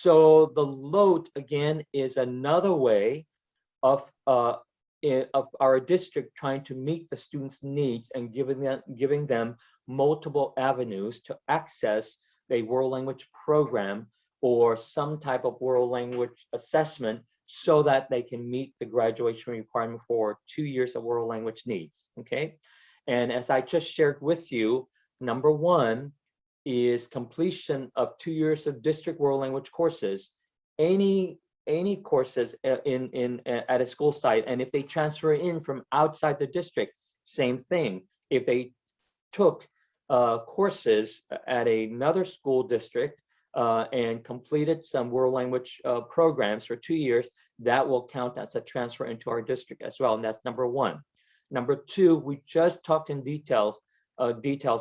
So the LOTE, again, is another way of our district trying to meet the students' needs and giving them multiple avenues to access a world language program or some type of world language assessment so that they can meet the graduation requirement for 2 years of world language needs, okay? And as I just shared with you, number one is completion of 2 years of district world language courses. Any courses at a school site, and if they transfer in from outside the district, same thing. If they took courses at another school district and completed some world language programs for 2 years, that will count as a transfer into our district as well, and that's number one. Number two, we just talked in details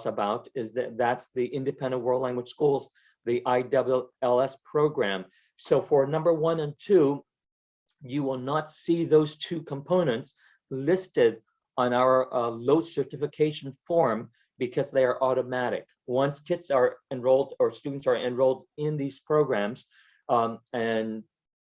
about is that's the independent world language schools, the IWLS program. So for number 1 and 2, you will not see those two components listed on our LOTE certification form because they are automatic. Once kids are enrolled or students are enrolled in these programs and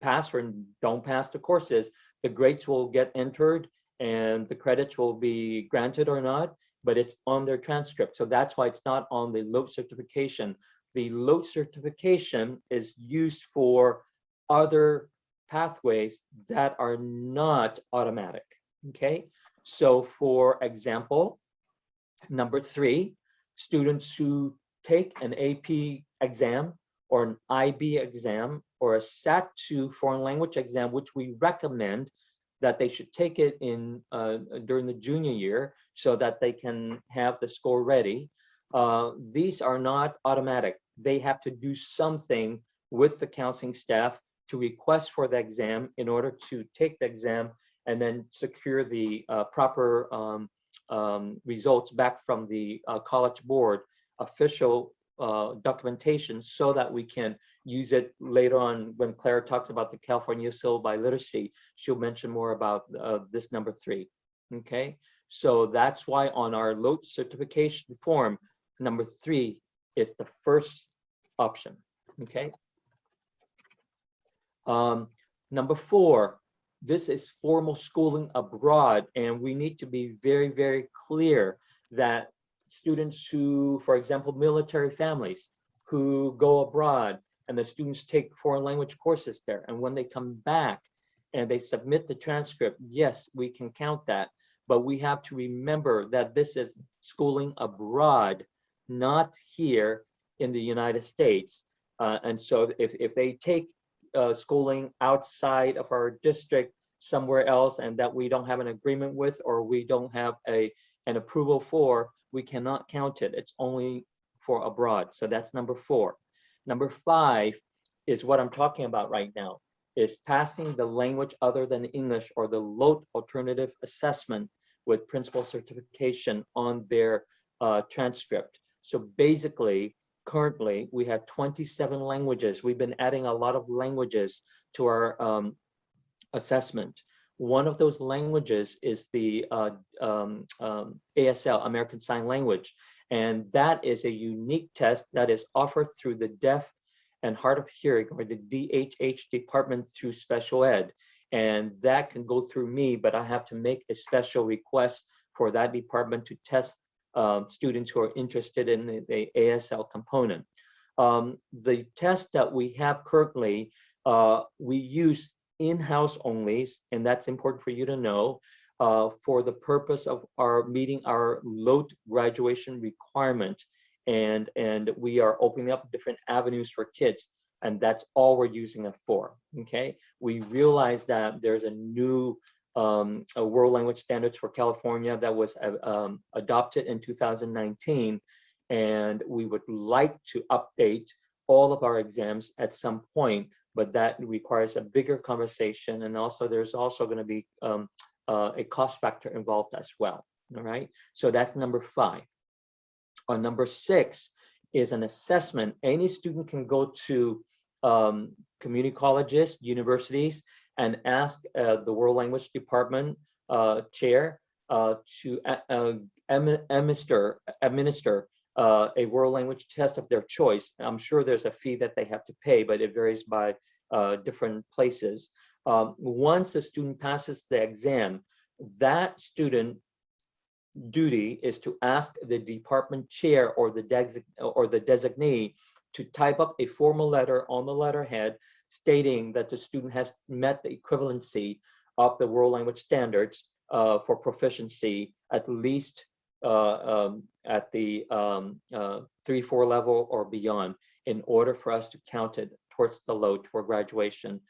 pass or don't pass the courses, the grades will get entered and the credits will be granted or not, but it's on their transcript. So that's why it's not on the LOTE certification. The LOTE certification is used for other pathways that are not automatic, okay? So for example, number 3, students who take an AP exam or an IB exam or a SAT-2 foreign language exam, which we recommend that they should take it in during the junior year so that they can have the score ready. These are not automatic. They have to do something with the counseling staff to request for the exam in order to take the exam and then secure the proper results back from the College Board official documentation so that we can use it later on when Claire talks about the California Syllabi Literacy. She'll mention more about this number 3, okay? So that's why on our LOTE certification form, number 3 is the first option, okay? Number 4, this is formal schooling abroad, and we need to be very, very clear that students who, for example, military families who go abroad and the students take foreign language courses there, and when they come back and they submit the transcript, yes, we can count that, but we have to remember that this is schooling abroad, not here in the United States. And so if they take schooling outside of our district somewhere else and that we don't have an agreement with or we don't have an approval for, we cannot count it. It's only for abroad. So that's number 4. Number 5 is what I'm talking about right now, is passing the language other than English or the LOTE alternative assessment with principal certification on their transcript. So basically, currently, we have 27 languages. We've been adding a lot of languages to our assessment. One of those languages is the ASL, American Sign Language, and that is a unique test that is offered through the Deaf and Hard of Hearing, or the DHH department through special ed, and that can go through me, but I have to make a special request for that department to test students who are interested in the ASL component. The test that we have currently, we use in-house only, and that's important for you to know, for the purpose of our meeting our LOTE graduation requirement, and we are opening up different avenues for kids, and that's all we're using it for, okay? We realize that there's a new world language standards for California that was adopted in 2019, and we would like to update all of our exams at some point, but that requires a bigger conversation, and also there's also going to be a cost factor involved as well. All right, so that's number 5. On number 6 is an assessment. Any student can go to community colleges, universities, and ask the World Language Department chair to administer a world language test of their choice. I'm sure there's a fee that they have to pay, but it varies by different places. Once a student passes the exam, that student duty is to ask the department chair or the designee to type up a formal letter on the letterhead stating that the student has met the equivalency of the world language standards for proficiency, at least at the 3-4 level or beyond, in order for us to count it towards the LOTE for graduation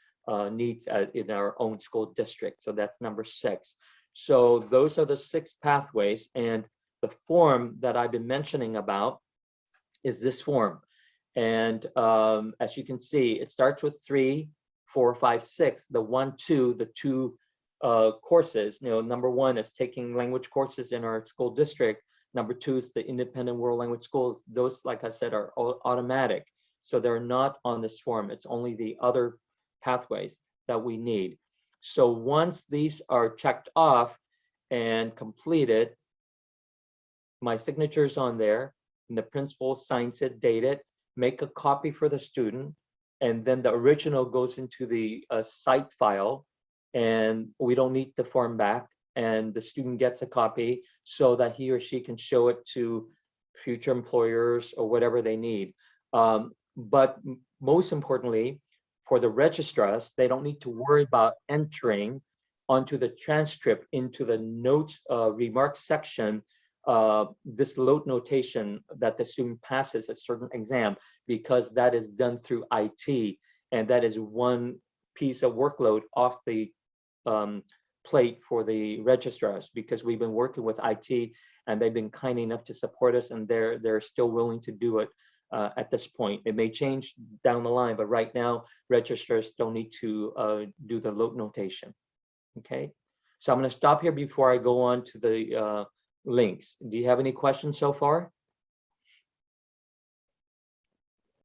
needs in our own school district. So that's number 6. So those are the 6 pathways, and the form that I've been mentioning about is this form. And as you can see, it starts with 3, 4, 5, 6. The 1, 2, the 2 courses. Number 1 is taking language courses in our school district. Number 2 is the independent world language schools. Those, like I said, are automatic. So they're not on this form. It's only the other pathways that we need. So once these are checked off and completed, my signature's on there, and the principal signs it, date it, make a copy for the student, and then the original goes into the site file, and we don't need the form back, and the student gets a copy so that he or she can show it to future employers or whatever they need. But most importantly, for the registrars, they don't need to worry about entering onto the transcript into the notes remarks section this LOTE notation that the student passes a certain exam, because that is done through IT, and that is one piece of workload off the plate for the registrars, because we've been working with IT and they've been kind enough to support us, and they're still willing to do it at this point. It may change down the line, but right now registrars don't need to do the LOTE notation. Okay, so I'm going to stop here before I go on to the links. Do you have any questions so far?